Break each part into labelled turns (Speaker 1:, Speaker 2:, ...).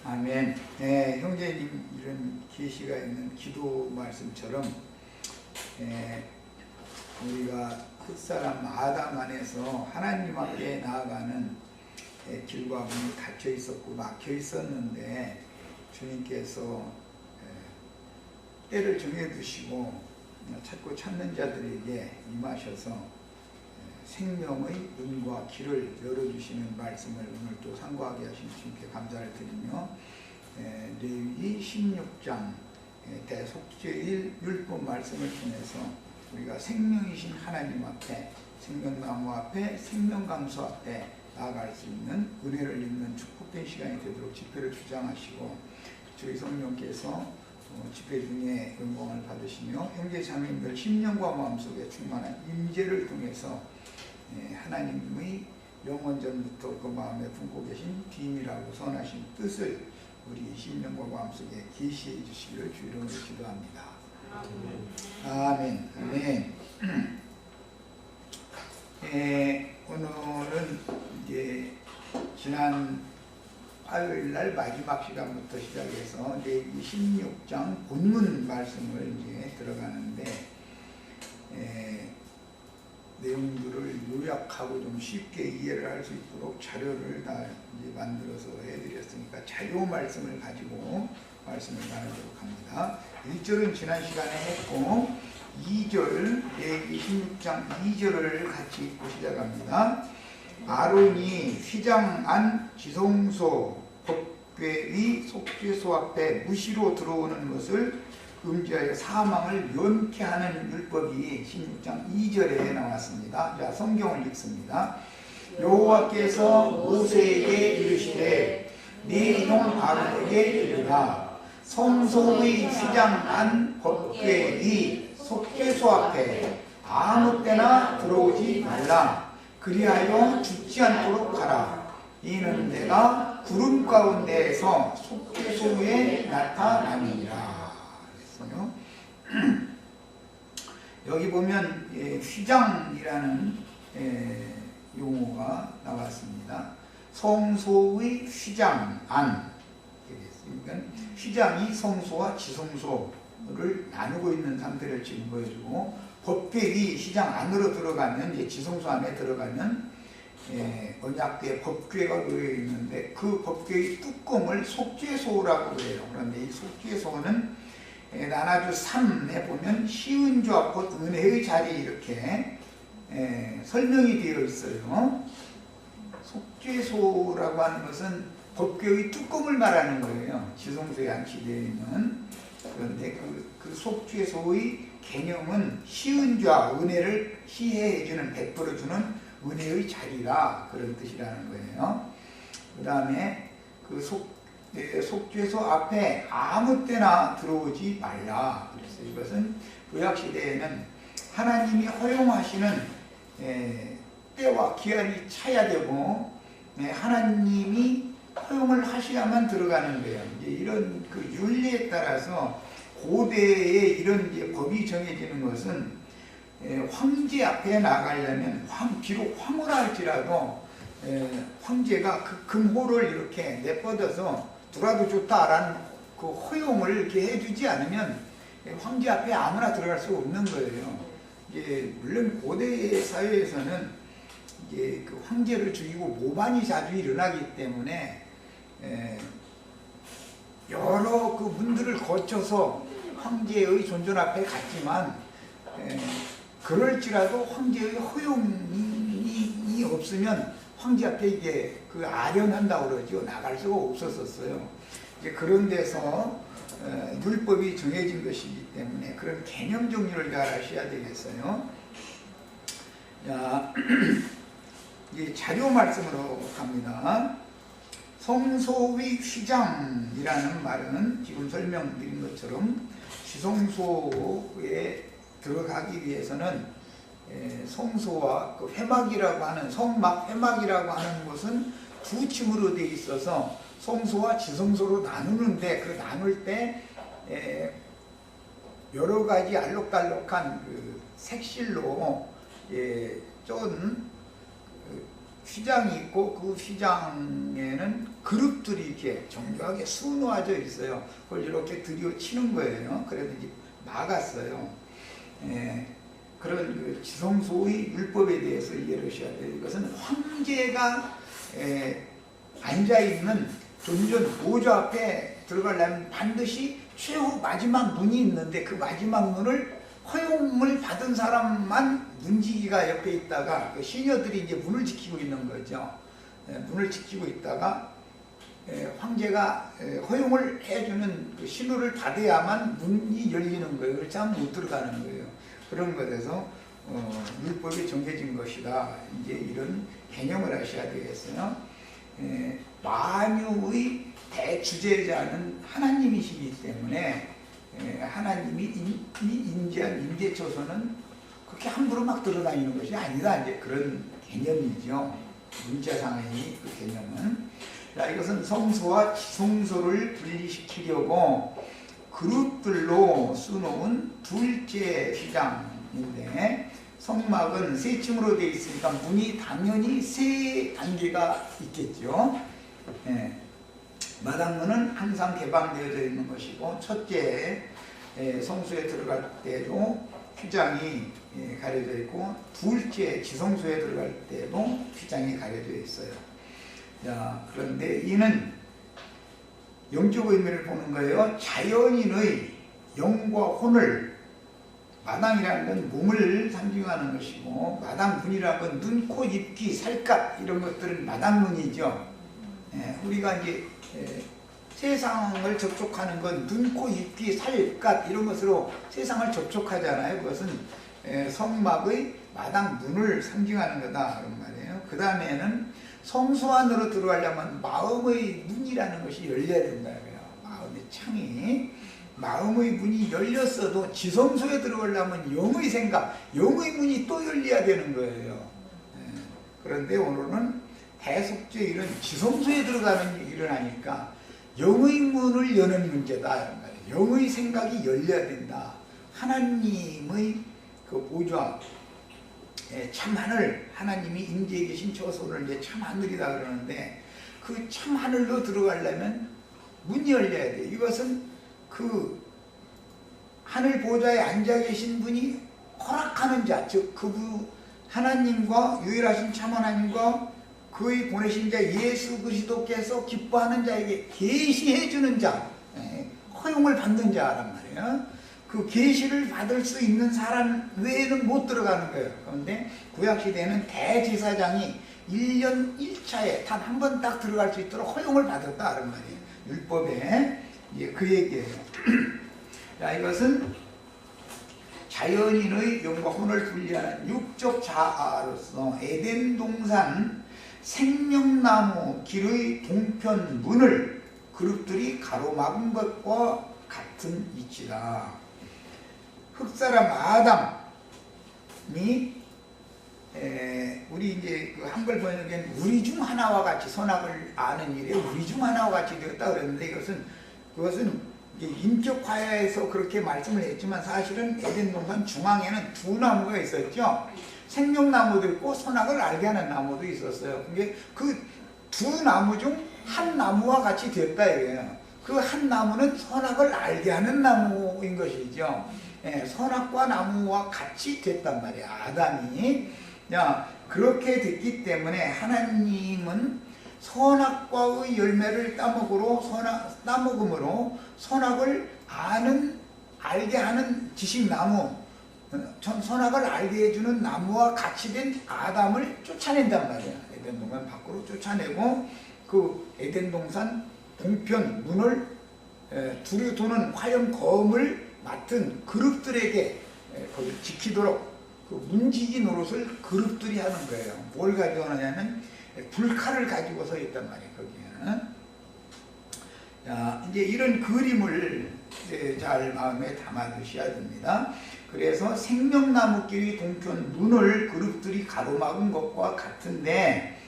Speaker 1: 아멘. 형제님 이런 계시가 있는 기도 말씀처럼 우리가 옛사람 아담 안에서 하나님 앞에 나아가는 길과 문이 닫혀 있었고 막혀 있었는데 주님께서 때를 정해두시고 찾고 찾는 자들에게 임하셔서 생명의 문과 길을 열어주시는 말씀을 오늘 또 상고하게 하신 주님께 감사를 드리며 레위기 16장 대속죄일 율법 말씀을 통해서 우리가 생명이신 하나님 앞에 생명나무 앞에 생명강수 앞에 나아갈 수 있는 은혜를 입는 축복된 시간이 되도록 집회를 주장하시고 저희 성령께서 집회 중에 영광을 받으시며 형제 자매님들 심령과 마음속에 충만한 임재를 통해서 하나님의 영원전부터 그 마음에 품고 계신 비밀하고 선하신 뜻을 우리 심령과 마음속에 계시해 주시기를 주 이름으로 기도합니다. 아멘. 아멘. 오늘은 이제 지난 화요일날 마지막 시간부터 시작해서 이제 16장 본문 말씀을 이제 들어가는데 내용들을 요약하고 좀 쉽게 이해를 할 수 있도록 자료를 다 이제 만들어서 해드렸으니까 자료 말씀을 가지고 말씀을 나누도록 합니다. 1절은 지난 시간에 했고 2절, 레위기 16장 2절을 같이 읽고 시작합니다. 아론이 휘장 안 지성소 법궤 위 속죄소 앞에 무시로 들어오는 것을 금지하여 사망을 면케하는 율법이 16장 2절에 나왔습니다. 자, 성경을 읽습니다. 여호와께서 모세에게 이르시되 네 형 아론에게 이르라. 성소의 휘장 안 법궤 위 속죄소 앞에 아무 때나 들어오지 말라. 그리하여 죽지 않도록 하라. 이는 내가 구름 가운데에서 속죄소에 나타남이니라. 그랬어요. 여기 보면 휘장이라는 용어가 나왔습니다. 성소의 휘장 안. 그러니까 휘장이 성소와 지성소를 나누고 있는 상태를 지금 보여주고 법궤이 휘장 안으로 들어가면 이제 지성소 안에 들어가면 언약궤 법궤가 놓여 있는데 그 법궤의 뚜껑을 속죄소라고 그래요. 그런데 이 속죄소는 나나주 3에 보면 시은좌 곧 은혜의 자리 이렇게 설명이 되어 있어요. 속죄소라고 하는 것은 법궤의 뚜껑을 말하는 거예요. 지성소에 안치되어 있는. 그런데 그 속죄소의 개념은 시은좌 은혜를 시해해주는 베풀어주는 은혜의 자리라 그런 뜻이라는 거예요. 그 다음에 그 속죄소 앞에 아무 때나 들어오지 말라. 그래서 이것은 구약시대에는 하나님이 허용하시는 때와 기한이 차야 되고 하나님이 허용을 하셔야만 들어가는 거예요. 이제 이런 그 윤리에 따라서 고대에 이런 이제 법이 정해지는 것은 황제 앞에 나가려면 비록 황후라 할지라도 황제가 그 금호를 이렇게 내뻗어서 들어와도 좋다라는 그 허용을 이렇게 해주지 않으면 황제 앞에 아무나 들어갈 수 없는 거예요. 이제 물론 고대 사회에서는 이제 그 황제를 죽이고 모반이 자주 일어나기 때문에 여러 그 문들을 거쳐서 황제의 존전 앞에 갔지만 그럴지라도 황제의 허용이 없으면 황제 앞에 이게 그 아련한다고 그러죠. 나갈 수가 없었어요. 이제 그런 데서 율법이 정해진 것이기 때문에 그런 개념 정리를 잘 하셔야 되겠어요. 자, 이제 자료 말씀으로 갑니다. 성소의 휘장이라는 말은 지금 설명드린 것처럼 지성소에 들어가기 위해서는 성소와 그 회막이라고 하는 성막 회막이라고 하는 것은 두 층으로 되어 있어서 성소와 지성소로 나누는데 그 나눌 때 여러 가지 알록달록한 그 색실로 쫀 휘장이 있고 그 휘장에는 그룹들이 이렇게 정교하게 수놓아져 있어요. 그걸 이렇게 들여치는 거예요. 그래도 이제 막았어요. 그런 그 지성소의 율법에 대해서 이해를 하셔야 돼요. 이것은 황제가 앉아있는 존전 보좌 앞에 들어가려면 반드시 최후 마지막 문이 있는데 그 마지막 문을 허용을 받은 사람만 문지기가 옆에 있다가 그 시녀들이 이제 문을 지키고 있는 거죠. 문을 지키고 있다가 황제가 허용을 해주는 그 신호를 받아야만 문이 열리는 거예요. 그렇지 않으면 못 들어가는 거예요. 그런 것에서 율법이 정해진 것이다. 이제 이런 개념을 하셔야 되겠어요. 만유의 대주재자는 하나님이시기 때문에 하나님이 인지한 임재초소는 그렇게 함부로 막 들어다니는 것이 아니다. 이제 그런 개념이죠. 문자상의 그 개념은. 자, 이것은 성소와 지성소를 분리시키려고 그룹들로 수놓은 둘째 휘장인데, 성막은 세 층으로 되어 있으니까 문이 당연히 세 단계가 있겠죠. 마당문은 항상 개방되어져 있는 것이고, 첫째 성소에 들어갈 때도 휘장이 가려져 있고, 둘째 지성소에 들어갈 때도 휘장이 가려져 있어요. 자, 그런데 이는 영적 의미를 보는 거예요. 자연인의 영과 혼을, 마당이라는 건 몸을 상징하는 것이고, 마당문이라는 건 눈, 코, 입, 귀, 살갗 이런 것들은 마당문이죠. 우리가 이제 세상을 접촉하는 건 눈, 코, 입, 귀, 살갗 이런 것으로 세상을 접촉하잖아요. 그것은 성막의 마당문을 상징하는 거다 그런 말이에요. 그 다음에는 성소 안으로 들어가려면 마음의 문이라는 것이 열려야 된다 그래요. 마음의 창이. 마음의 문이 열렸어도 지성소에 들어가려면 영의 생각, 영의 문이 또 열려야 되는 거예요. 그런데 오늘은 대속죄 이런 지성소에 들어가는 일을 하니까 영의 문을 여는 문제다. 영의 생각이 열려야 된다. 하나님의 그 보좌, 참하늘, 하나님이 임재해 계신 처소를 이제 참하늘이다 그러는데, 그 참하늘로 들어가려면 문이 열려야 돼. 이것은 그 하늘 보좌에 앉아 계신 분이 허락하는 자, 즉 그분 하나님과 유일하신 참 하나님과 그의 보내신 자 예수 그리스도께서 기뻐하는 자에게 계시해 주는 자, 허용을 받는 자란 말이에요. 그 계시를 받을 수 있는 사람 외에는 못 들어가는 거예요. 그런데 구약시대에는 대제사장이 1년 1차에 단 한 번 딱 들어갈 수 있도록 허용을 받았다 그런 말이에요. 율법에 이제 그 얘기예요. 자, 이것은 자연인의 영과 혼을 분리하는 육적 자아로서 에덴 동산 생명나무 길의 동편 문을 그룹들이 가로막은 것과 같은 이치다. 흑사람 아담이 우리 이제 그 한글 번역에는 우리 중 하나와 같이 선악을 아는 일에 우리 중 하나와 같이 되었다 그랬는데, 그것은 이제 인격화에서 그렇게 말씀을 했지만 사실은 에덴 동산 중앙에는 두 나무가 있었죠. 생명나무도 있고 선악을 알게 하는 나무도 있었어요. 근데 그 두 나무 중 한 나무와 같이 됐다 이거예요. 그 한 나무는 선악을 알게 하는 나무인 것이죠. 선악과 나무와 같이 됐단 말이에요. 아담이. 야, 그렇게 됐기 때문에 하나님은 선악과의 열매를 따먹음으로 선악을 알게 하는 지식나무, 선악을 알게 해주는 나무와 같이 된 아담을 쫓아낸단 말이에요. 에덴 동산 밖으로 쫓아내고 그 에덴 동산 동편 문을 두루 도는 화염검을 맡은 그룹들에게 거기 지키도록 그 문지기 노릇을 그룹들이 하는 거예요. 뭘 가지고 하느냐면 불칼을 가지고서 있단 말이에요. 거기에는. 자, 이제 이런 그림을 잘 마음에 담아 두셔야 됩니다. 그래서 생명나무끼리 동편 문을 그룹들이 가로막은 것과 같은데,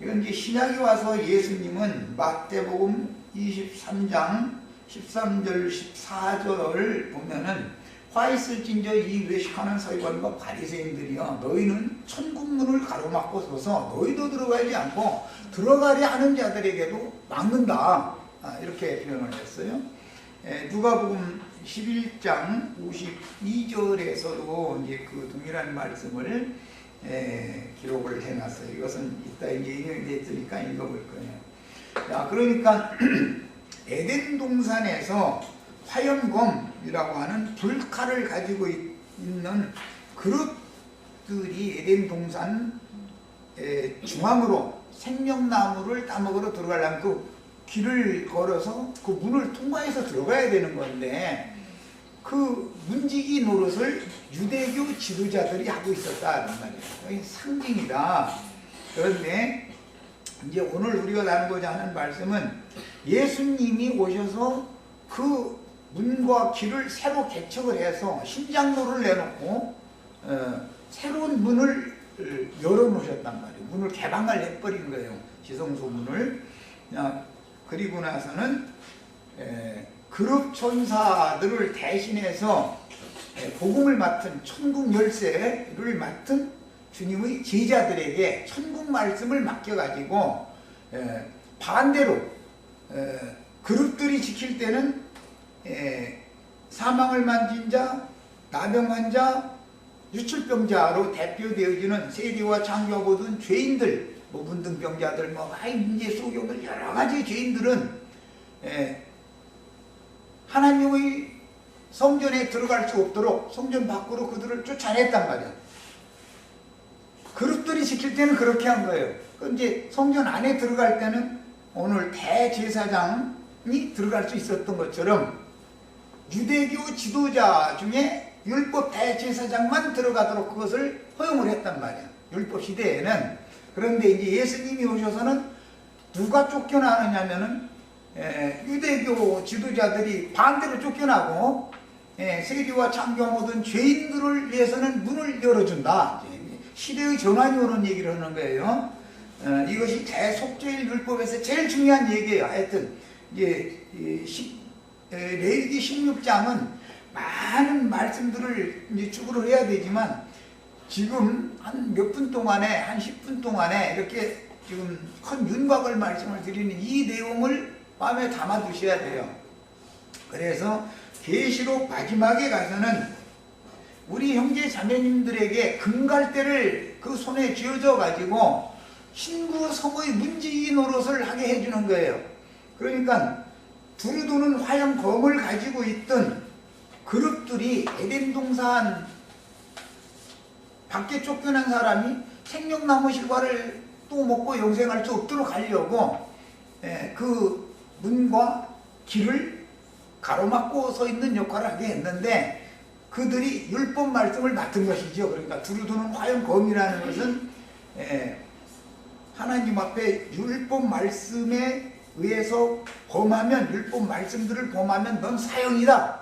Speaker 1: 이건 이제 신약에 와서 예수님은 마태복음 23장 13절 14절을 보면은 화 있을진저 이 외식하는 서기관과 바리새인들이여, 너희는 천국문을 가로막고 서서 너희도 들어가지 않고 들어가려 하는 자들에게도 막는다. 이렇게 표현을 했어요. 누가복음 11장 52절에서도 이제 그 동일한 말씀을 기록을 해놨어요. 이것은 이따 이제 인용이 됐으니까 읽어볼 거예요. 자, 그러니까 에덴 동산에서 화염검이라고 하는 불칼을 가지고 있는 그룹들이 에덴 동산 중앙으로 생명나무를 따먹으러 들어가려면 그 길을 걸어서 그 문을 통과해서 들어가야 되는 건데, 그 문지기 노릇을 유대교 지도자들이 하고 있었다는 말이에요. 상징이다. 그런데 이제 오늘 우리가 나누고자 하는 말씀은 예수님이 오셔서 그 문과 길을 새로 개척을 해서 신장로를 내놓고 새로운 문을 열어놓으셨단 말이에요. 문을 개방을 해버린 거예요. 지성소 문을. 그리고 나서는 그룹 천사들을 대신해서 복음을 맡은 천국 열쇠를 맡은 주님의 제자들에게 천국 말씀을 맡겨가지고 반대로 그룹들이 지킬 때는 사망을 만진 자, 나병한 자, 유출병자로 대표되어지는 세리와 창교와 모든 죄인들, 뭐 문둥병자들, 뭐 문제 소경들, 여러 가지 죄인들은 하나님의 성전에 들어갈 수 없도록 성전 밖으로 그들을 쫓아냈단 말이야. 그룹들이 지킬 때는 그렇게 한 거예요. 이제 성전 안에 들어갈 때는 오늘 대제사장이 들어갈 수 있었던 것처럼 유대교 지도자 중에 율법 대제사장만 들어가도록 그것을 허용을 했단 말이야. 율법 시대에는. 그런데 이제 예수님이 오셔서는 누가 쫓겨나느냐면은 유대교 지도자들이 반대로 쫓겨나고 세리와 창교와 모든 죄인들을 위해서는 문을 열어준다. 시대의 전환이 오는 얘기를 하는 거예요. 이것이 대속죄일 율법에서 제일 중요한 얘기예요. 하여튼 이제 레위기 16장은 많은 말씀들을 이제 추구를 해야 되지만 지금 한 몇 분 동안에 한 10분 동안에 이렇게 지금 큰 윤곽을 말씀을 드리는 이 내용을 마음에 담아 두셔야 돼요. 그래서 계시록 마지막에 가서는 우리 형제 자매님들에게 금갈대를 그 손에 쥐어져 가지고 신구 성의 문지기 노릇을 하게 해주는 거예요. 그러니까 두루도는 화염검을 가지고 있던 그룹들이 에덴 동산 밖에 쫓겨난 사람이 생명나무 실과를 또 먹고 영생할 수 없도록 하려고 그 문과 길을 가로막고 서 있는 역할을 하게 했는데, 그들이 율법 말씀을 맡은 것이죠. 그러니까 두루두는 화염검이라는 것은 하나님 앞에 율법 말씀에 의해서 범하면, 율법 말씀들을 범하면 넌 사형이다.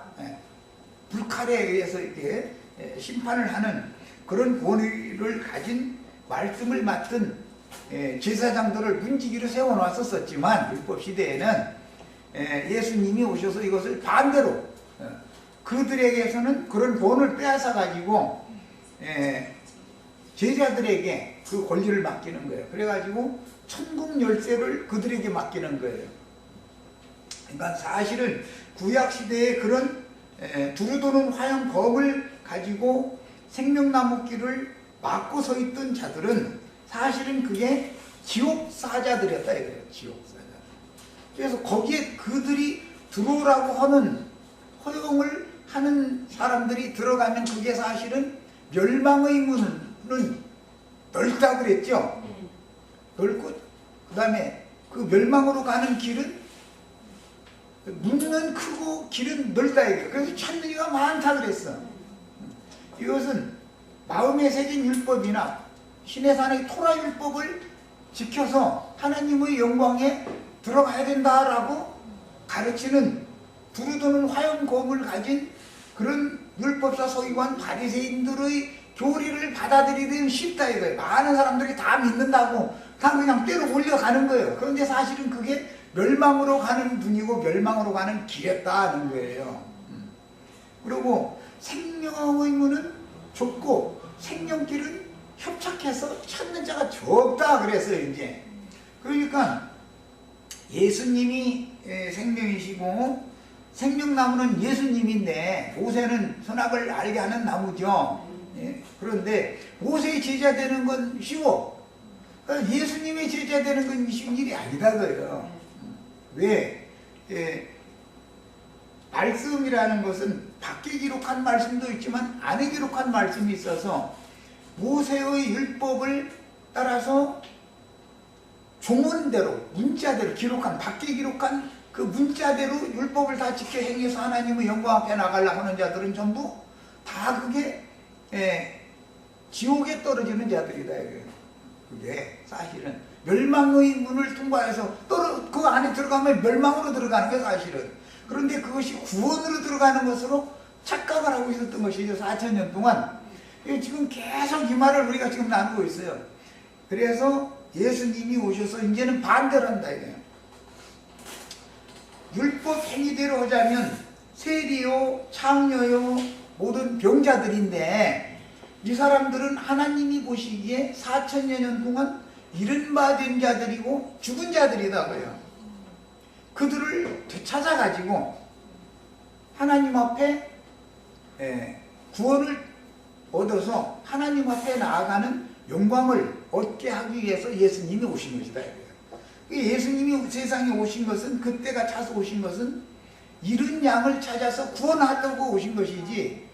Speaker 1: 불칼에 의해서 이렇게 심판을 하는 그런 권위를 가진 말씀을 맡은 제사장들을 문지기로 세워놨었지만, 율법 시대에는 예수님이 오셔서 이것을 반대로 그들에게서는 그런 본을 빼앗아 가지고 제자들에게 그 권리를 맡기는 거예요. 그래가지고 천국 열쇠를 그들에게 맡기는 거예요. 그러니까 사실은 구약 시대에 그런 두루도는 화염검을 가지고 생명나무 길을 막고 서 있던 자들은 사실은 그게 지옥사자들이었다 이거예요. 지옥사자. 그래서 거기에 그들이 들어오라고 하는 허용을 하는 사람들이 들어가면 그게 사실은 멸망의 문은 넓다 그랬죠. 넓고 그 다음에 그 멸망으로 가는 길은 문은 크고 길은 넓다 이거예요. 그래서 찾는 이가 많다 그랬어. 이것은 마음에 새긴 율법이나 시내산의 토라 율법을 지켜서 하나님의 영광에 들어가야 된다라고 가르치는 두루도는 화염검을 가진 그런 율법사 서기관 바리새인들의 교리를 받아들이기는 쉽다 이거예요. 많은 사람들이 다 믿는다고 다 그냥 때로 올려가는 거예요. 그런데 사실은 그게 멸망으로 가는 눈이고 멸망으로 가는 길이었다는 거예요. 그리고 생명의 문은 좁고 생명길은 협착해서 찾는 자가 적다 그랬어요. 이제 그러니까 예수님이 생명이시고 생명나무는 예수님인데 모세는 선악을 알게 하는 나무죠. 그런데 모세의 제자 되는 건 쉬워. 예수님의 제자 되는 건 쉬운 일이 아니다고요. 왜? 말씀이라는 것은 밖에 기록한 말씀도 있지만 안에 기록한 말씀이 있어서 모세의 율법을 따라서 종문대로 문자대로 기록한 밖에 기록한 그 문자대로 율법을 다 지켜 행해서 하나님의 영광 앞에 나가려고 하는 자들은 전부 다 그게 지옥에 떨어지는 자들이다. 그게 사실은 멸망의 문을 통과해서 그 안에 들어가면 멸망으로 들어가는 게 사실은. 그런데 그것이 구원으로 들어가는 것으로 착각을 하고 있었던 것이죠. 4,000년 동안. 지금 계속 이 말을 우리가 지금 나누고 있어요. 그래서 예수님이 오셔서 이제는 반대로 한다 이거예요. 율법 행위대로 하자면 세리요, 창녀요, 모든 병자들인데 이 사람들은 하나님이 보시기에 4,000여 년 동안 이른바된 자들이고 죽은 자들이다고요. 그들을 되찾아가지고 하나님 앞에 구원을 얻어서 하나님 앞에 나아가는 영광을 얻게 하기 위해서 예수님이 오신 것이다. 예수님이 세상에 오신 것은 그때가 차서 오신 것은 잃은 양을 찾아서 구원하려고 오신 것이지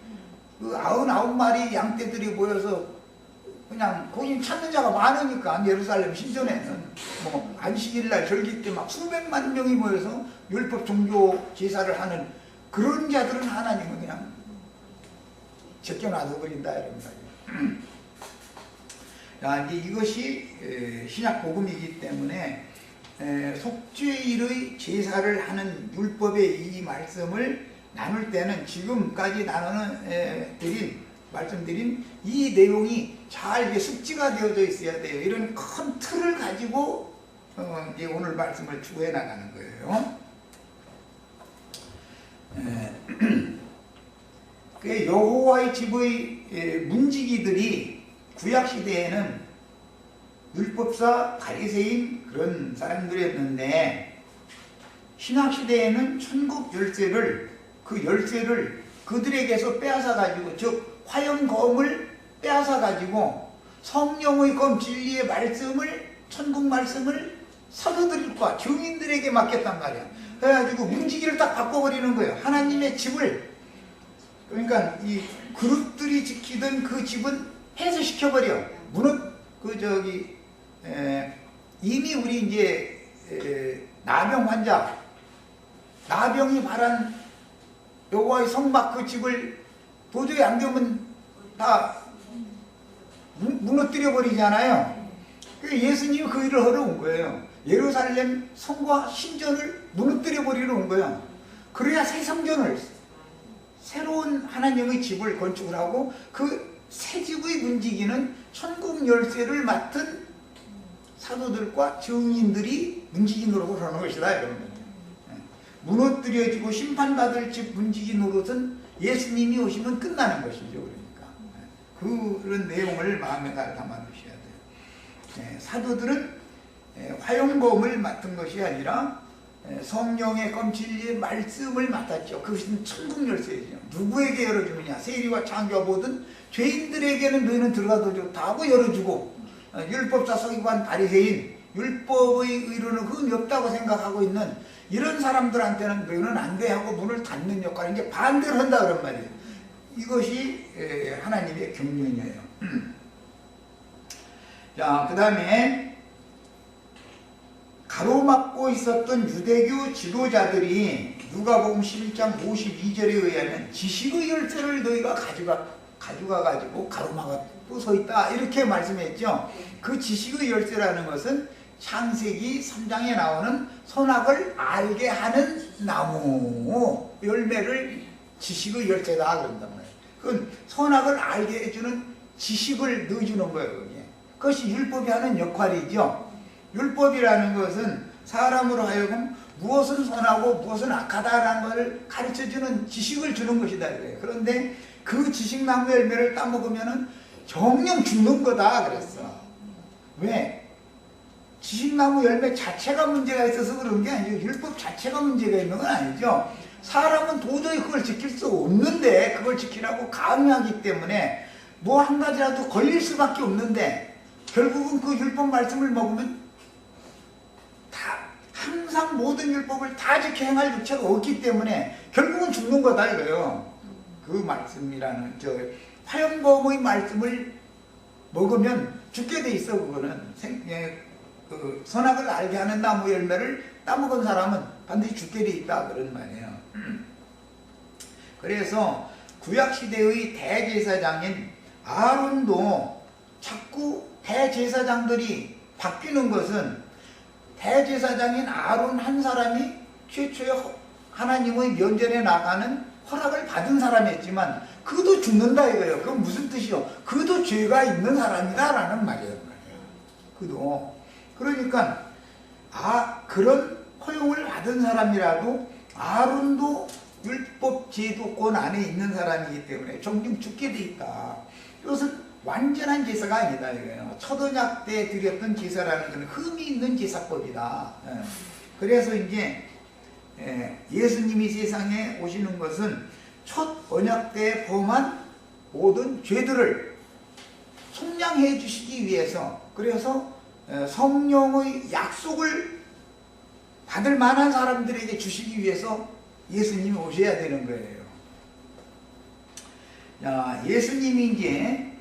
Speaker 1: 그 99마리 양떼들이 모여서 그냥 거기 찾는 자가 많으니까 예루살렘 신전에는 뭐 안식일날 절기 때 막 수백만 명이 모여서 율법 종교 제사를 하는 그런 자들은 하나님은 그냥 제껴놔둬 버린다 이런 말이에요. 자, 이제 이것이 신약 복음이기 때문에 속죄일의 제사를 하는 율법의 이 말씀을 나눌 때는 지금까지 말씀드린 이 내용이 잘 이게 숙지가 되어져 있어야 돼요. 이런 큰 틀을 가지고 이제 오늘 말씀을 추구해 나가는 거예요. 그 여호와의 집의 문지기들이 구약 시대에는 율법사, 바리새인 그런 사람들이었는데 신약 시대에는 천국 열쇠를 그들에게서 빼앗아 가지고 즉 화영검을 빼앗아 가지고 성령의 검 진리의 말씀을 천국 말씀을 사도들과 증인들에게 맡겼단 말이야. 그래가지고 문지기를 딱 바꿔버리는 거예요. 하나님의 집을 그러니까 이 그룹들이 지키던 그 집은 해소시켜버려. 이미 우리 이제 나병 환자 나병이 발한 여호와의 성막 그 집을 도저히 안 되면 다 무너뜨려 버리잖아요. 예수님이 그 일을 하러 온 거예요. 예루살렘 성과 신전을 무너뜨려 버리러 온 거예요. 그래야 새 성전을 새로운 하나님의 집을 건축을 하고 그 새 집의 문지기는 천국 열쇠를 맡은 사도들과 증인들이 문지기 노릇을 하는 것이다. 이런 거예요. 무너뜨려지고 심판받을 집 문지기 노릇은 예수님이 오시면 끝나는 것이죠. 그러니까 그런 내용을 마음에 담아 두셔야 돼요. 사도들은 화용검을 맡은 것이 아니라 성령의 검 진리의 말씀을 맡았죠. 그것은 천국 열쇠죠. 누구에게 열어주느냐? 세리와 창조와 모든 죄인들에게는 너희는 들어가도 좋다 하고 열어주고 율법사 서기관 바리새인 율법의 의로는 흠이 없다고 생각하고 있는 이런 사람들한테는 너희는 안 돼 하고 문을 닫는 역할을 이제 반대로 한다 그런 말이에요. 이것이 하나님의 경륜이에요. 자, 그 다음에 가로막고 있었던 유대교 지도자들이 누가복음 11장 52절에 의하면 지식의 열쇠를 너희가 가져가가지고 가로막고 서 있다 이렇게 말씀했죠. 그 지식의 열쇠라는 것은 창세기 3장에 나오는 선악을 알게 하는 나무 열매를 지식의 열쇠다 그런단 말이에요. 그건 선악을 알게 해주는 지식을 넣어주는 거예요. 그것이 율법이 하는 역할이죠. 율법이라는 것은 사람으로 하여금 무엇은 선하고 무엇은 악하다라는 것을 가르쳐주는 지식을 주는 것이다. 그런데 그 지식나무 열매를 따먹으면은 정령 죽는 거다 그랬어. 왜? 지식나무 열매 자체가 문제가 있어서 그런 게 아니죠. 율법 자체가 문제가 있는 건 아니죠. 사람은 도저히 그걸 지킬 수 없는데 그걸 지키라고 강요하기 때문에 뭐 한 가지라도 걸릴 수밖에 없는데 결국은 그 율법 말씀을 먹으면 다 항상 모든 율법을 다 지켜 행할 육체가 없기 때문에 결국은 죽는 거다 이거요. 그 말씀이라는 화염범의 말씀을 먹으면 죽게 돼 있어. 그거는 그 선악을 알게 하는 나무 열매를 따먹은 사람은 반드시 죽게 돼 있다 그런 말이에요. 그래서 구약시대의 대제사장인 아론도 자꾸 대제사장들이 바뀌는 것은 대제사장인 아론 한 사람이 최초의 하나님의 면전에 나가는 허락을 받은 사람이었지만 그도 죽는다 이거예요. 그건 무슨 뜻이요? 그도 죄가 있는 사람이다 라는 말이에요. 그도. 그러니까 그런 허용을 받은 사람이라도 아론도 율법 제도권 안에 있는 사람이기 때문에 종종 죽게 돼 있다. 이것은 완전한 제사가 아니다 이거예요. 첫 언약 때 드렸던 제사라는 것은 흠이 있는 제사법이다. 그래서 이제 예수님이 세상에 오시는 것은 첫 언약 때 범한 모든 죄들을 속량해 주시기 위해서, 그래서 성령의 약속을 받을 만한 사람들에게 주시기 위해서 예수님이 오셔야 되는 거예요. 예수님이 이제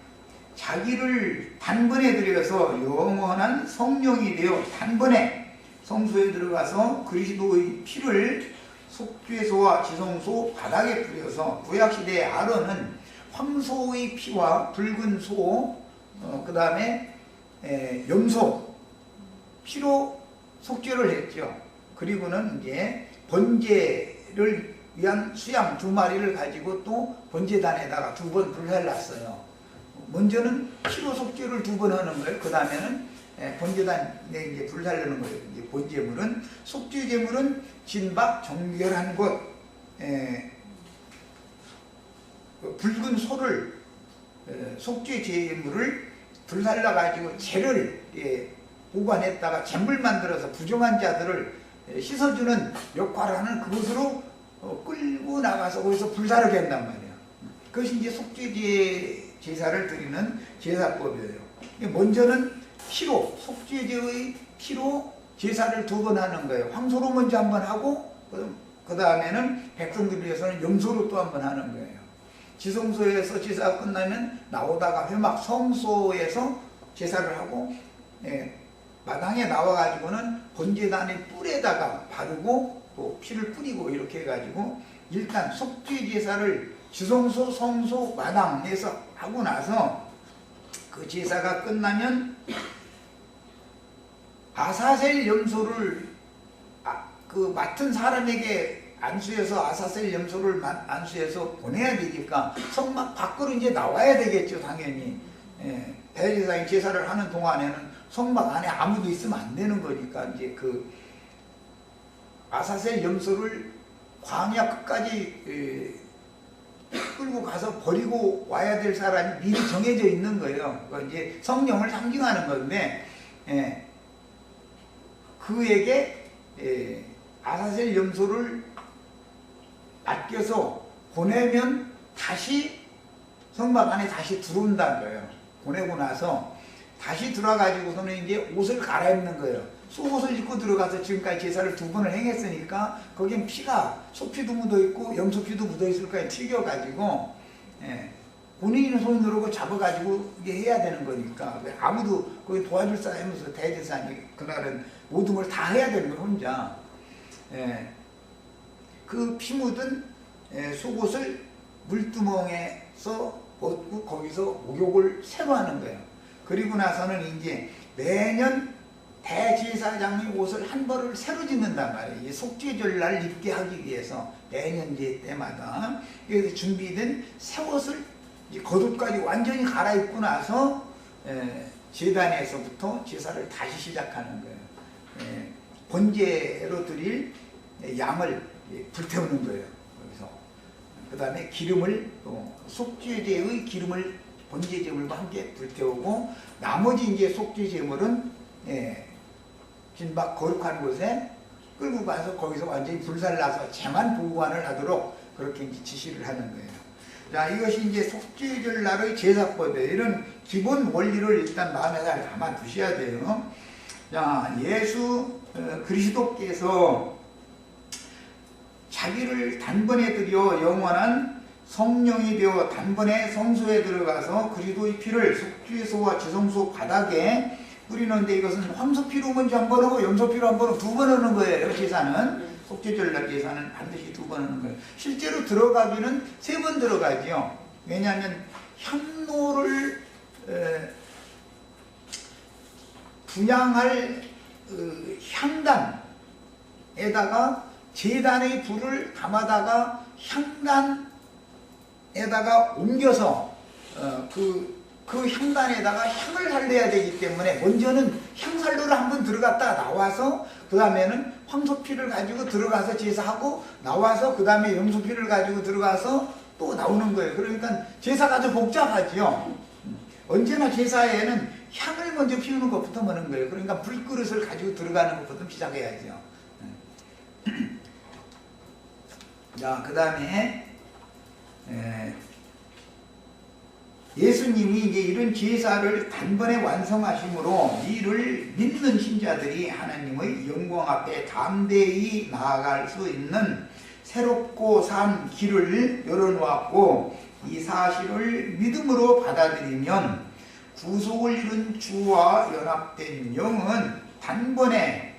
Speaker 1: 자기를 단번에 들여서 영원한 성령이 되어 단번에 성소에 들어가서 그리스도의 피를 속죄소와 지성소 바닥에 뿌려서, 구약시대의 아론은 황소의 피와 붉은 소, 그 다음에 염소 피로 속죄를 했죠. 그리고는 이제 번제를 위한 수양 2마리를 가지고 또 번제단에다가 2번 불살랐어요. 먼저는 피로 속죄를 2번 하는 거예요. 그 다음에는 번제단에 이제 불살르는 거예요. 이제 번제물은, 속죄제물은 진박 정결한 곳, 붉은 소를, 속죄제물을 불살라 가지고 재를 보관했다가 잼물 만들어서 부정한 자들을 씻어주는 역할을 하는 그곳으로 끌고 나가서 거기서 불사르게 한단 말이에요. 그것이 이제 속죄제 제사를 드리는 제사법이에요. 먼저는 피로, 속죄제의 피로 제사를 2번 하는 거예요. 황소로 먼저 한 번 하고 그 다음에는 백성들을 위해서는 염소로 또 한 번 하는 거예요. 지성소에서 제사가 끝나면 나오다가 회막 성소에서 제사를 하고 마당에 나와가지고는 번제단의 뿔에다가 바르고 또 피를 뿌리고 이렇게 해가지고 일단 속죄제사를 지성소, 성소, 마당에서 하고 나서 그 제사가 끝나면 아사셀 염소를 그 맡은 사람에게 안수해서 아사셀 염소를 안수해서 보내야 되니까 성막 밖으로 이제 나와야 되겠죠, 당연히. 대제사장이 제사를 하는 동안에는 성막 안에 아무도 있으면 안 되는 거니까 이제 그 아사셀 염소를 광야 끝까지 끌고 가서 버리고 와야 될 사람이 미리 정해져 있는 거예요. 이제 성령을 상징하는 건데, 그에게 아사셀 염소를 아껴서 보내면 다시 성막 안에 다시 들어온다는 거예요. 보내고 나서 다시 들어가지고서는 이제 옷을 갈아입는 거예요. 속옷을 입고 들어가서 지금까지 제사를 2번을 행했으니까 거긴 피가, 소피도 묻어있고 염소피도 묻어있을 거예요. 튀겨가지고 본인이 손 누르고 잡아가지고 이게 해야 되는 거니까 아무도 거기 도와줄 사람이 없어서 대제사장이 그날은 모든 걸 다 해야 되는 거예요, 혼자. 그 피 묻은 속옷을 물두멍에서 벗고 거기서 목욕을 새로 하는 거예요. 그리고 나서는 이제 매년 대제사장의 옷을 한 벌을 새로 짓는단 말이에요. 속죄절날 입게 하기 위해서 매년 때마다. 그래서 준비된 새 옷을 이제 겉옷까지 완전히 갈아입고 나서 제단에서부터 제사를 다시 시작하는 거예요. 번제로 드릴 양을 불태우는 거예요. 거기서 그 다음에 기름을 속죄제의 기름을 번제제물과 함께 불태우고 나머지 이제 속죄제물은 진박 거룩한 곳에 끌고 가서 거기서 완전히 불살라서 재만 보관을 하도록 그렇게 이제 지시를 하는 거예요. 자, 이것이 이제 속죄절날의 제사법이에요. 이런 기본 원리를 일단 마음에 잘 담아 두셔야 돼요. 자, 예수 그리스도께서 자기를 단번에 들여 영원한 성령이 되어 단번에 성소에 들어가서 그리스도의 피를 속죄소와 지성소 바닥에 뿌리는데 이것은 황소피로 먼저 한 번 하고 염소피로 한 번 하고 두 번 하는 거예요. 제사는 속죄절날 제사는 반드시 두 번 하는 거예요. 실제로 들어가기는 세 번 들어가죠. 왜냐하면 향로를 분향할 향단에다가 제단의 불을 담아다가 향단에다가 옮겨서 그 향단에다가 향을 살려야 되기 때문에 먼저는 향살로를 한번 들어갔다가 나와서 그 다음에는 황소피를 가지고 들어가서 제사하고 나와서 그 다음에 염소피를 가지고 들어가서 또 나오는 거예요. 그러니까 제사가 아주 복잡하지요. 언제나 제사에는 향을 먼저 피우는 것부터 하는 거예요. 그러니까 불그릇을 가지고 들어가는 것부터 시작해야죠. 자, 그 다음에 예수님이 이제 이런 제사를 단번에 완성하심으로 이를 믿는 신자들이 하나님의 영광 앞에 담대히 나아갈 수 있는 새롭고 산 길을 열어놓았고 이 사실을 믿음으로 받아들이면 구속을 이룬 주와 연합된 영은 단번에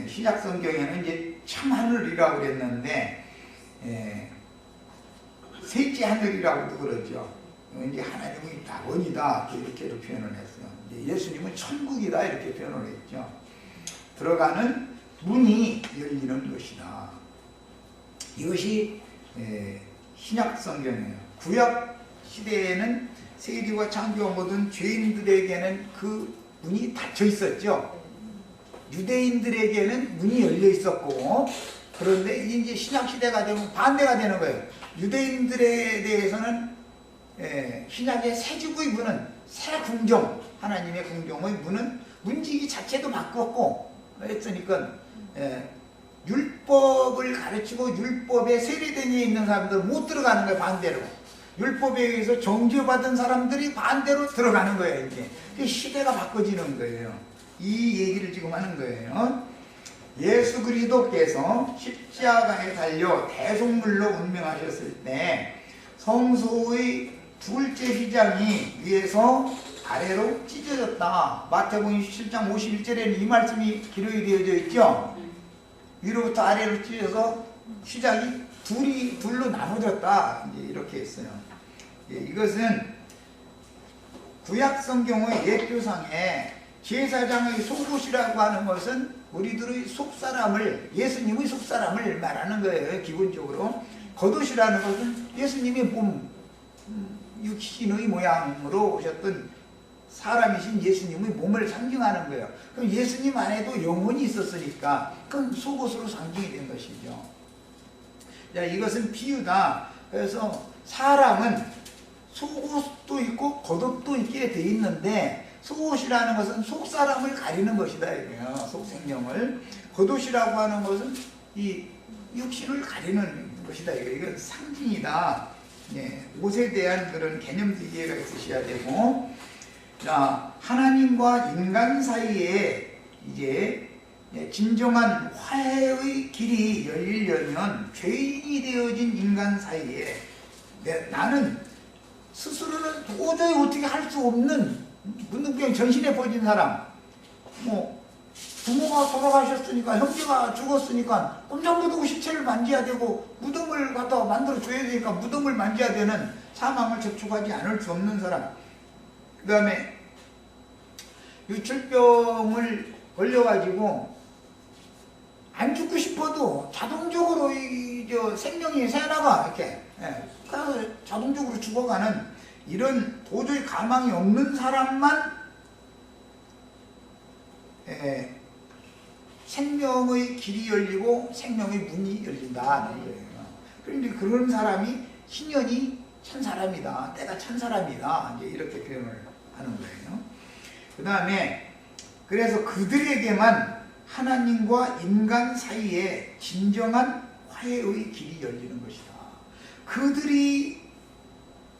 Speaker 1: 신약 성경에는 이제 참 하늘이라고 그랬는데 셋째 하늘이라고도 그러죠. 이제 하나님의 낙원이다 이렇게도 표현을 했어요. 예수님은 천국이다 이렇게 표현을 했죠. 들어가는 문이 열리는 것이다. 이것이 신약 성경이에요. 구약 시대에는 세리와 창기와 모든 죄인들에게는 그 문이 닫혀 있었죠. 유대인들에게는 문이 열려 있었고, 그런데 이제 신약 시대가 되면 반대가 되는 거예요. 유대인들에 대해서는 신약의 새 지구의 문은 새 궁정, 하나님의 궁정의 문은 문지기 자체도 바꿨고 했으니까 율법을 가르치고 율법에 세례된 데 있는 사람들은 못 들어가는 거예요. 반대로 율법에 의해서 정죄받은 사람들이 반대로 들어가는 거예요. 이제 시대가 바꿔지는 거예요. 이 얘기를 지금 하는 거예요. 예수 그리스도께서 십자가에 달려 대속물로 운명하셨을 때 성소의 둘째 휘장이 위에서 아래로 찢어졌다. 마태복음 17장 51절에는 이 말씀이 기록이 되어져 있죠. 위로부터 아래로 찢어서 휘장이 둘로 나눠졌다. 이제 이렇게 했어요. 이것은 구약 성경의 옛교상에 제사장의 속옷이라고 하는 것은 우리들의 속사람을, 예수님의 속사람을 말하는 거예요. 기본적으로. 겉옷이라는 것은 예수님의 몸, 육신의 모양으로 오셨던 사람이신 예수님의 몸을 상징하는 거예요. 그럼 예수님 안에도 영혼이 있었으니까 그건 속옷으로 상징이 된 것이죠. 자, 이것은 비유다. 그래서 사람은 속옷도 있고 겉옷도 있게 돼 있는데 속옷이라는 것은 속사람을 가리는 것이다 이거예요. 속생명을. 겉옷이라고 하는 것은 이 육신을 가리는 것이다. 이건 상징이다. 옷에 대한 그런 개념도 이해가 있으셔야 되고, 자, 하나님과 인간 사이에 이제 진정한 화해의 길이 열리려면 죄인이 되어진 인간 사이에 나는 스스로는 도저히 어떻게 할 수 없는 문득병 전신에 퍼진 사람, 부모가 돌아가셨으니까, 형제가 죽었으니까 꼼장무덤 시체를 만져야 되고 무덤을 갖다가 만들어 줘야 되니까 무덤을 만져야 되는 사망을 접촉하지 않을 수 없는 사람, 그 다음에 유출병을 걸려가지고 안 죽고 싶어도 자동적으로 생명이 새나가 이렇게 그래서 자동적으로 죽어가는 이런 도저히 가망이 없는 사람만 생명의 길이 열리고 생명의 문이 열린다는 거예요. 그런데 그런 사람이 신년이 찬 사람이다, 때가 찬 사람이다, 이제 이렇게 표현을 하는 거예요. 그 다음에 그래서 그들에게만 하나님과 인간 사이에 진정한 화해의 길이 열리는 것이다. 그들이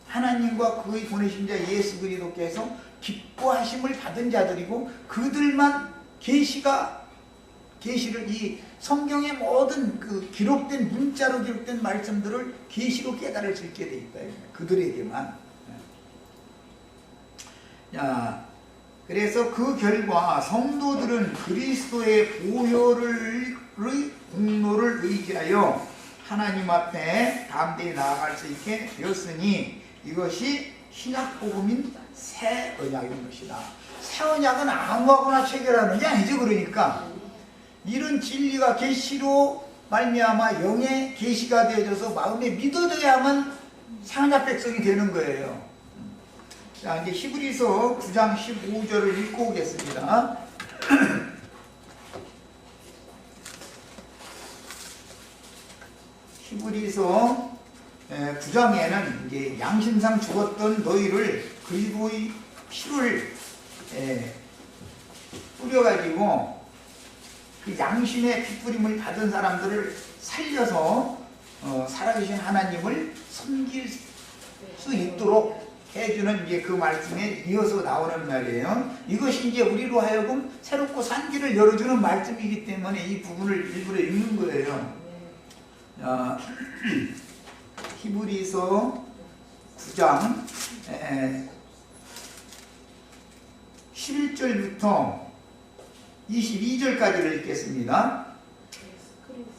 Speaker 1: 하나님과 그의 보내신 자 예수 그리스도께서 기뻐하심을 받은 자들이고, 그들만 계시를 이 성경의 모든 그 기록된 문자로 기록된 말씀들을 계시로 깨달을 수 있게 돼 있다. 그들에게만. 자, 그래서 그 결과 성도들은 그리스도의 보혈의 공로를 의지하여 하나님 앞에 담대히 나아갈 수 있게 되었으니 이것이 신약복음인 새 언약인 것이다. 새 언약은 아무하거나 체결하는 게 아니죠. 그러니까 이런 진리가 계시로 말미암아 영의 계시가 되어져서 마음에 믿어져야만 새 언약 백성이 되는 거예요. 자, 이제 히브리서 9장 15절을 읽고 오겠습니다. 히브리서 9장에는 이제 양심상 죽었던 너희를 그리스도의 피를 뿌려가지고 그 양심의 피뿌림을 받은 사람들을 살려서 살아계신 하나님을 섬길 수 있도록 해주는 이제 그 말씀에 이어서 나오는 말이에요. 이것이 이제 우리로 하여금 새롭고 산 길을 열어주는 말씀이기 때문에 이 부분을 일부러 읽는 거예요. 히브리서 9장 11절부터 22절까지를 읽겠습니다.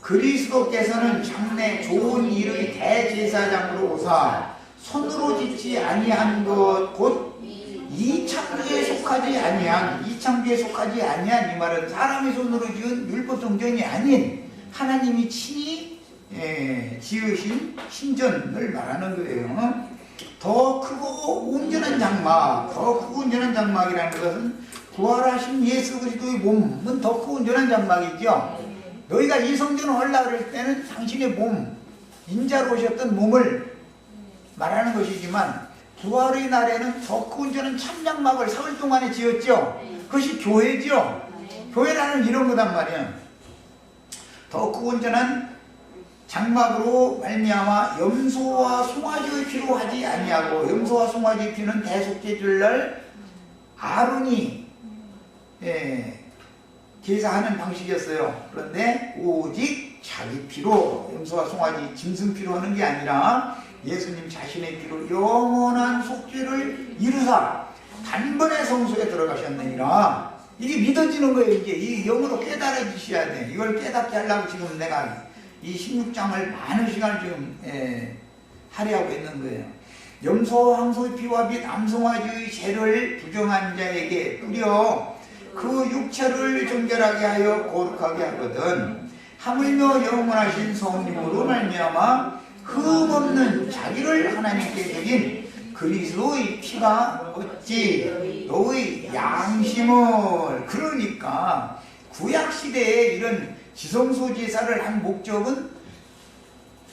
Speaker 1: 그리스도께서는 장래 좋은 일의 대제사장으로 오사 손으로 짓지 아니한 것 곧 이창기에 속하지 아니한 이 말은 사람의 손으로 지은 율법 성전이 아닌 하나님이 친히 지으신 신전을 말하는 거예요. 더 크고 온전한 장막이라는 것은 부활하신 예수 그리스도의 몸은 더 크고 온전한 장막이죠. 너희가 이 성전을 하려고 할 때는 당신의 몸, 인자로 오셨던 몸을 말하는 것이지만 부활의 날에는 더 크고 온전한 참장막을 사흘 동안에 지었죠. 그것이 교회죠. 교회라는 이런 거단 말이야. 더 크고 온전한 장막으로 말미암아 염소와 송아지의 피로 하지 아니하고, 염소와 송아지의 피는 대속죄주일날 아론이 제사하는 방식이었어요. 그런데 오직 자기 피로, 염소와 송아지 짐승 피로 하는 게 아니라 예수님 자신의 피로 영원한 속죄를 이루사 단번에 성소에 들어가셨느니라. 이게 믿어지는 거예요. 이게 이 영으로 깨달아지셔야 돼. 이걸 깨닫게 하려고 지금 내가 이 16장을 많은 시간을 지금 할애하고 있는 거예요. 염소 황소의 피와 및 암송아지의 죄를 부정한 자에게 뿌려 그 육체를 정결하게 하여 거룩하게 하거든. 하물며 영원하신 성령으로 말미암아 흠없는 자기를 하나님께 드린 그리스도의 피가 어찌 너의 양심을, 그러니까 구약시대에 이런 지성소 제사를 한 목적은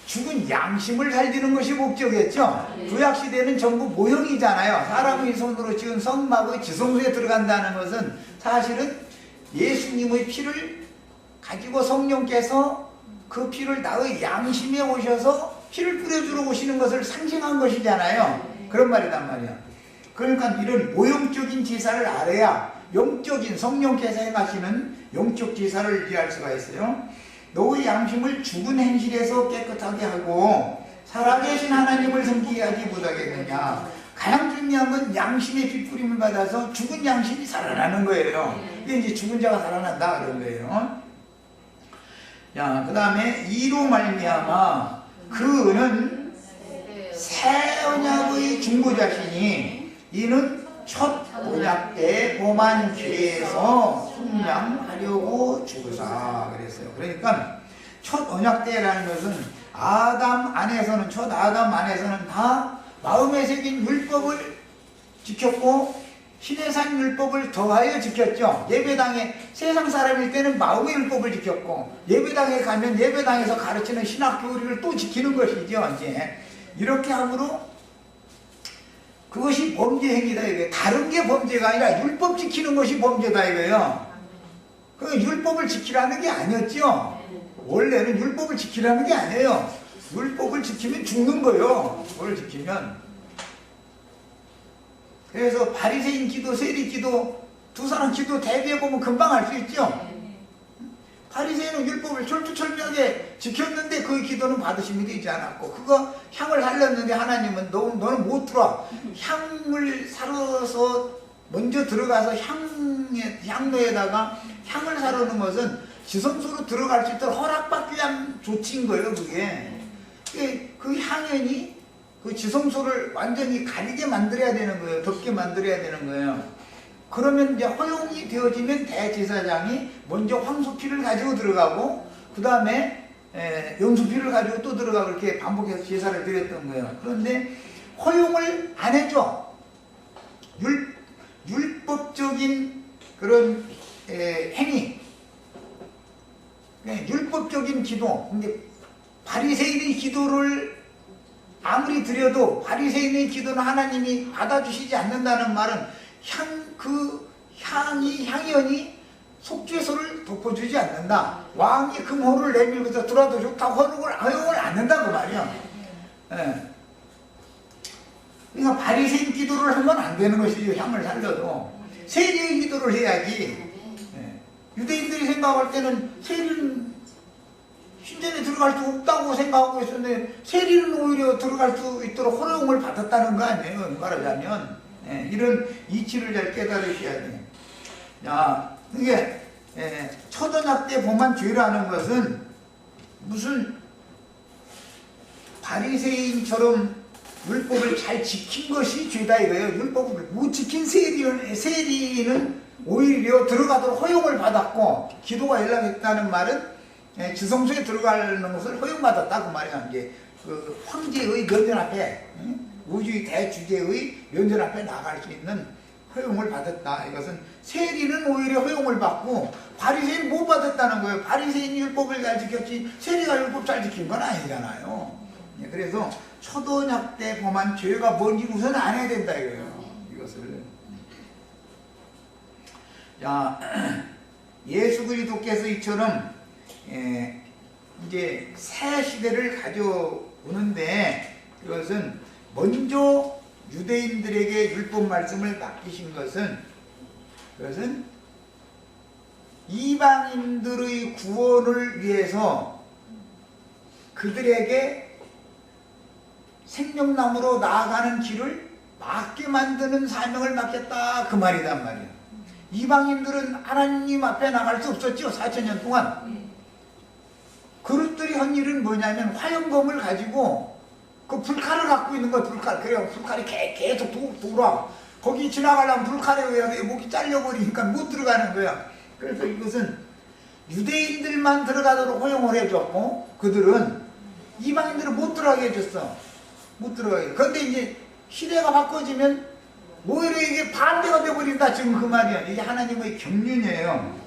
Speaker 1: 죽은 양심을 살리는 것이 목적이었죠. 구약시대는 전부 모형이잖아요. 사람의 손으로 지은 성막의 지성소에 들어간다는 것은 사실은 예수님의 피를 가지고 성령께서 그 피를 나의 양심에 오셔서 피를 뿌려주러 오시는 것을 상징한 것이잖아요. 그런 말이란 말이야. 그러니까 이런 모형적인 제사를 알아야 영적인 성령께서 행하시는 영적 제사를 이해할 수가 있어요. 너의 양심을 죽은 행실에서 깨끗하게 하고 살아계신 하나님을 섬기게 하지 못하겠느냐. 가장 중요한 건 양심의 피뿌림을 받아서 죽은 양심이 살아나는 거예요. 이게 이제 죽은 자가 살아난다 그런 거예요. 자, 그 다음에 이로 말미암아 그는 새 언약의 중보자시니 이는 첫 언약 때 범한 죄에서 속량하려고 죽으사 그랬어요. 그러니까 첫 언약 때라는 것은 첫 아담 안에서는 다 마음에 새긴 율법을 지켰고 시내산 율법을 더하여 지켰죠. 예배당에 세상 사람일 때는 마음의 율법을 지켰고 예배당에 가면 예배당에서 가르치는 신학 교리를 또 지키는 것이죠. 이제 이렇게 함으로 그것이 범죄 행위다 이거예요. 다른 게 범죄가 아니라 율법 지키는 것이 범죄다 이거예요. 그 율법을 지키라는 게 아니었죠. 원래는 율법을 지키라는 게 아니에요. 율법을 지키면 죽는 거예요. 그걸 지키면. 그래서 바리새인 기도, 세리 기도 두 사람 기도 대비해보면 금방 알 수 있죠. 바리새인은 율법을 철두철미하게 지켰는데 그 기도는 받으심이 되지 않았고, 그거 향을 살렸는데 하나님은 너는 못 들어와. 향을 사러서 먼저 들어가서 향로에다가 향을 사르는 것은 지성소로 들어갈 수 있도록 허락받기 위한 조치인 거예요. 그게 그 향연이 그 지성소를 완전히 가리게 만들어야 되는 거예요. 덮게 만들어야 되는 거예요. 그러면 이제 허용이 되어지면 대제사장이 먼저 황소피를 가지고 들어가고, 그 다음에 염소피를 가지고 또 들어가고, 이렇게 반복해서 제사를 드렸던 거예요. 그런데 허용을 안 해줘. 율법적인 그런 행위, 율법적인 기도. 근데 바리새인의 기도를 아무리 드려도 바리새인의 기도는 하나님이 받아주시지 않는다는 말은 향연이 속죄소를 덮어주지 않는다. 왕이 금호를 내밀고서 들어도 좋다고 허용을 안 한다고 말이야. 그러니까 바리새인 기도를 하면 안 되는 것이죠. 향을 살려도 세리의 기도를 해야지. 유대인들이 생각할 때는 세리는 신전에 들어갈 수 없다고 생각하고 있었는데, 세리는 오히려 들어갈 수 있도록 허용을 받았다는 거 아니에요. 말하자면 이런 이치를 잘 깨달으셔야 돼요. 이게 초등학교 범한 죄라는 것은 무슨 바리새인처럼 율법을 잘 지킨 것이 죄다 이거예요. 율법을 못 지킨 세리는 오히려 들어가도록 허용을 받았고, 기도가 연락했다는 말은 지성소에 들어가는 것을 허용받았다 그 말이야. 이제 그 황제의 면전 앞에, 우주의 대주제의 면전 앞에 나갈 수 있는 허용을 받았다. 이것은 세리는 오히려 허용을 받고 바리새인 못 받았다는 거예요. 바리새인이 율법을 잘 지켰지 세리가 율법 잘 지킨 건 아니잖아요. 그래서 초도nhập 때 범한 죄가 뭔지 우선 안 해야 된다 이거예요. 이것을. 자, 예수 그리스도께서 이처럼 이제 새 시대를 가져오는데, 그것은 먼저 유대인들에게 율법 말씀을 맡기신 것은, 그것은 이방인들의 구원을 위해서 그들에게 생명나무로 나아가는 길을 막게 만드는 사명을 맡겼다 그 말이단 말이야. 이방인들은 하나님 앞에 나갈 수 없었죠. 4000년 동안. 그릇들이 한 일은 뭐냐면 화염검을 가지고 그 불칼을 갖고 있는 거야. 불칼. 그래요. 불칼이 계속 돌아. 거기 지나가려면 불칼에 의해 목이 잘려버리니까 못 들어가는 거야. 그래서 이것은 유대인들만 들어가도록 허용을 해줬고, 그들은 이방인들은 못 들어가게 해줬어. 못 들어가게. 그런데 이제 시대가 바꿔지면 오히려 이게 반대가 돼버린다. 지금 그 말이야. 이게 하나님의 경륜이에요.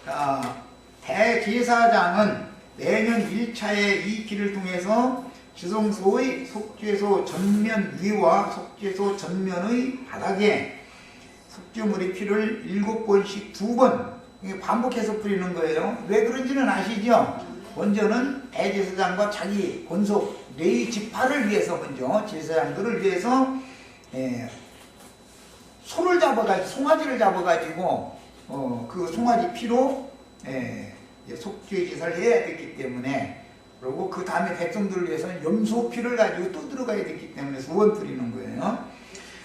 Speaker 1: 자, 대제사장은 매년 1차의 이 길을 통해서 지성소의 속죄소 전면 위와 속죄소 전면의 바닥에 속죄물의 피를 7번씩 2번 반복해서 뿌리는 거예요. 왜 그런지는 아시죠? 먼저는 대제사장과 자기 권속 레위 지파를 위해서, 먼저 제사장들을 위해서 소를 잡아가지고, 송아지를 잡아가지고 그 송아지 피로 속죄 제사를 해야 됐기 때문에, 그리고 그 다음에 백성들을 위해서는 염소 피를 가지고 또 들어가야 됐기 때문에 2번 뿌리는 거예요.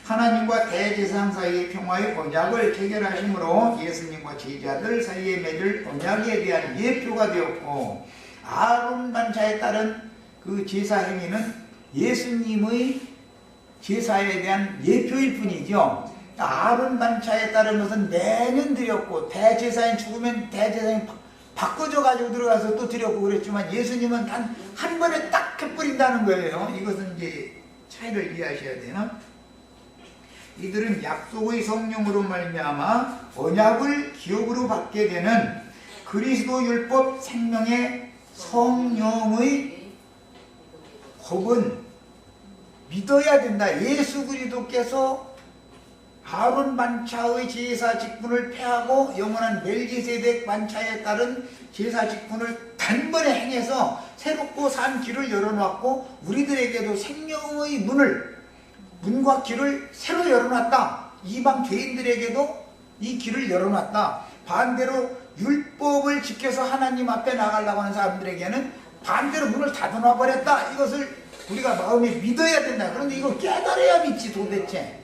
Speaker 1: 하나님과 대제사장 사이의 평화의 언약을 체결하심으로 예수님과 제자들 사이에 맺을 언약에 대한 예표가 되었고, 아론 반차에 따른 그 제사 행위는 예수님의 제사에 대한 예표일 뿐이죠. 아론 반차에 따른 것은 매년 드렸고, 대제사인 죽으면 대제사인 바꿔줘 가지고 들어가서 또 드렸고 그랬지만, 예수님은 단 한 번에 딱 해버린다는 거예요. 이것은 이제 차이를 이해하셔야 돼요. 이들은 약속의 성령으로 말미암아 언약을 기업으로 받게 되는 그리스도 율법 생명의 성령의 법은 믿어야 된다. 예수 그리스도께서 아론 반차의 제사 직분을 폐하고 영원한 멜기세덱 반차에 따른 제사 직분을 단번에 행해서 새롭고 산 길을 열어놨고 우리들에게도 생명의 문과 길을 새로 열어놨다. 이방 죄인들에게도 이 길을 열어놨다. 반대로 율법을 지켜서 하나님 앞에 나가려고 하는 사람들에게는 반대로 문을 닫아놔 버렸다. 이것을 우리가 마음에 믿어야 된다. 그런데 이걸 깨달아야 믿지 도대체.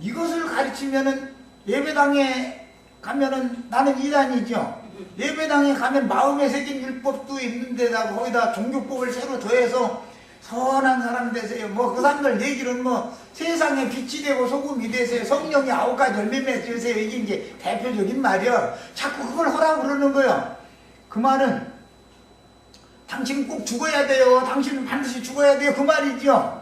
Speaker 1: 이것을 가르치면은 예배당에 가면은 나는 이단이죠. 예배당에 가면 마음에 새긴 율법도 있는데다가 거기다 종교법을 새로 더해서 선한 사람 되세요. 뭐 그 사람들 얘기는 뭐 세상에 빛이 되고 소금이 되세요. 성령이 9가지 열매 맺으세요. 이게 이제 대표적인 말이야. 자꾸 그걸 하라고 그러는 거예요. 그 말은 당신은 꼭 죽어야 돼요. 당신은 반드시 죽어야 돼요. 그 말이죠.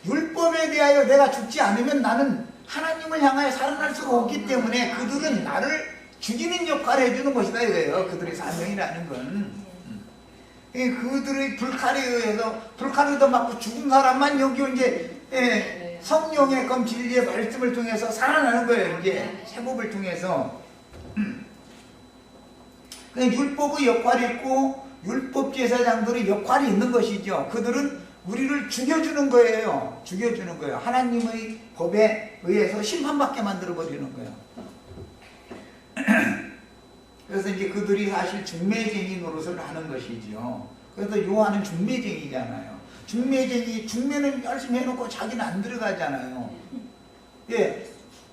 Speaker 1: 율법에 대하여 내가 죽지 않으면 나는 하나님을 향하여 살아날 수가 없기 때문에 그들은 나를 죽이는 역할을 해주는 것이다 이거예요. 그들의 사명이라는 건. 그들의 불칼에 의해서 불칼을 얻어맞고 죽은 사람만 여기 이제 성령의 검 진리의 말씀을 통해서 살아나는 거예요. 이제 세법을 통해서. 율법의 역할이 있고 율법 제사장들의 역할이 있는 것이죠. 그들은 우리를 죽여주는 거예요. 죽여주는 거예요. 하나님의 법에 의해서 심판받게 만들어 버리는 거예요. 그래서 이제 그들이 사실 중매쟁이 노릇을 하는 것이죠. 그래서 요한은 중매쟁이잖아요. 중매는 열심히 해놓고 자기는 안 들어가잖아요. 예,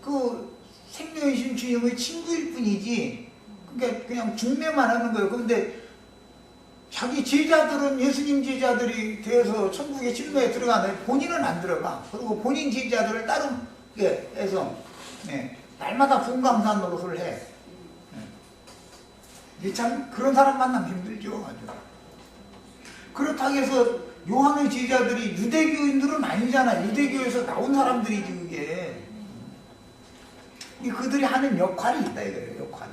Speaker 1: 그 생명이신 주님의 친구일 뿐이지. 그러니까 그냥 중매만 하는 거예요. 그런데 자기 제자들은 예수님 제자들이 되어서 천국의 진로에 들어가는데 본인은 안 들어가. 그리고 본인 제자들을 따로 해서 날마다 분강산 노릇을 해. 이게 참 그런 사람 만나면 힘들죠. 아주. 그렇다고 해서 요한의 제자들이 유대교인들은 아니잖아. 유대교에서 나온 사람들이지 그게. 그들이 하는 역할이 있다 이거예요. 역할이.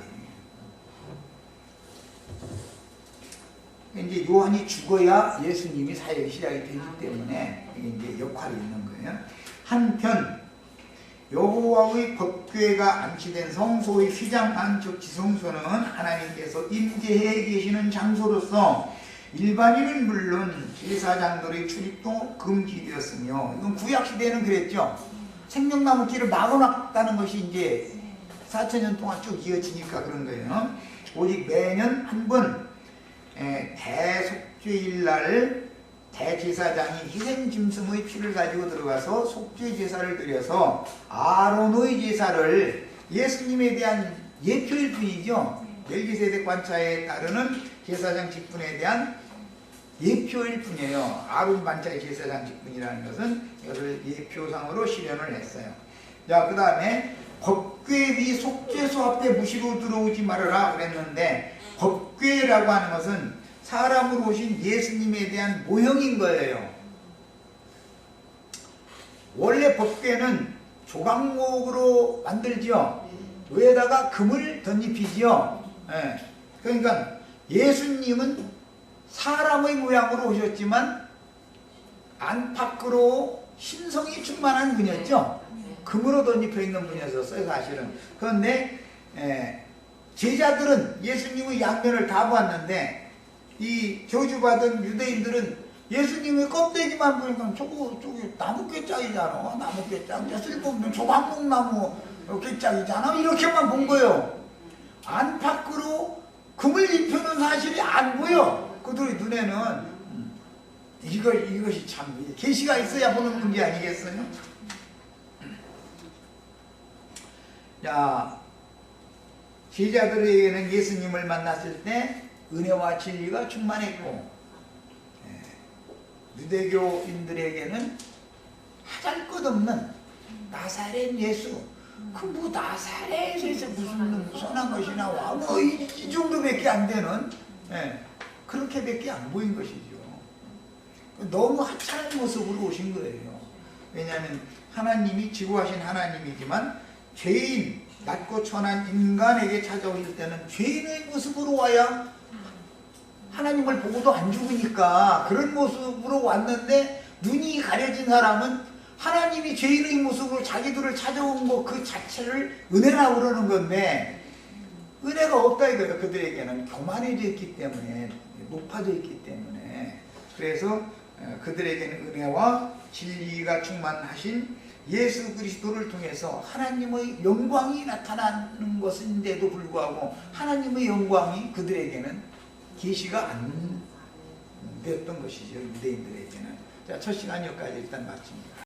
Speaker 1: 이제 요한이 죽어야 예수님이 사역이 시작이 되기 때문에 이제 역할이 있는 거예요. 한편 여호와의 법궤가 안치된 성소의 휘장 안쪽 지성소는 하나님께서 임재해 계시는 장소로서 일반인은 물론 제사장들의 출입도 금지되었으며, 이건 구약시대에는 그랬죠. 생명나무 길을 막아놨다는 것이 이제 4,000년 동안 쭉 이어지니까 그런 거예요. 오직 매년 한 번 대속죄일날 대제사장이 희생짐승의 피를 가지고 들어가서 속죄 제사를 드려서 아론의 제사를, 예수님에 대한 예표일 뿐이죠. 멜기세덱 반차에 따르는 제사장 직분에 대한 예표일 뿐이에요. 아론 반차의 제사장 직분이라는 것은 이것을 예표상으로 실현을 했어요. 자, 그 다음에 법궤 위 속죄소 앞에 무시로 들어오지 말아라 그랬는데, 법궤라고 하는 것은 사람으로 오신 예수님에 대한 모형인 거예요. 원래 법궤는 조각목으로 만들죠. 위에다가 금을 덧입히죠. 그러니까 예수님은 사람의 모양으로 오셨지만 안팎으로 신성이 충만한 분이었죠. 금으로 덧입혀 있는 분이었어요 사실은. 그런데 제자들은 예수님의 양면을 다 보았는데, 이 저주받은 유대인들은 예수님의 껍데기만 보니까 저거 나무 꾀짝이잖아. 나무 꾀짝. 쓸모없는 조각목나무 꾀짝이잖아. 이렇게만 본 거예요. 안팎으로 금을 입혀는 사실이 안 보여. 그들의 눈에는. 이것이 참 계시가 있어야 보는 문제 아니겠어요? 자, 제자들에게는 예수님을 만났을 때 은혜와 진리가 충만했고, 유대교인들에게는 하잘것없는 나사렛 예수, 그 뭐 나사렛에서 무슨 선한 것이 나와, 뭐 이 정도밖에 안 되는, 그렇게밖에 안 보인 것이죠. 너무 하찮은 모습으로 오신 거예요. 왜냐하면 하나님이 지구하신 하나님이지만 죄인, 낮고 천한 인간에게 찾아오실 때는 죄인의 모습으로 와야 하나님 걸 보고도 안 죽으니까 그런 모습으로 왔는데 눈이 가려진 사람은 하나님이 죄인의 모습으로 자기들을 찾아온 것 그 자체를 은혜라고 그러는 건데 은혜가 없다 이거예요. 그들에게는 교만해져 있기 때문에, 높아져 있기 때문에. 그래서 그들에게는 은혜와 진리가 충만하신 예수 그리스도를 통해서 하나님의 영광이 나타나는 것인데도 불구하고 하나님의 영광이 그들에게는 계시가 안 되었던 것이죠. 유대인들에게는. 자, 첫 시간 여기까지 일단 마칩니다.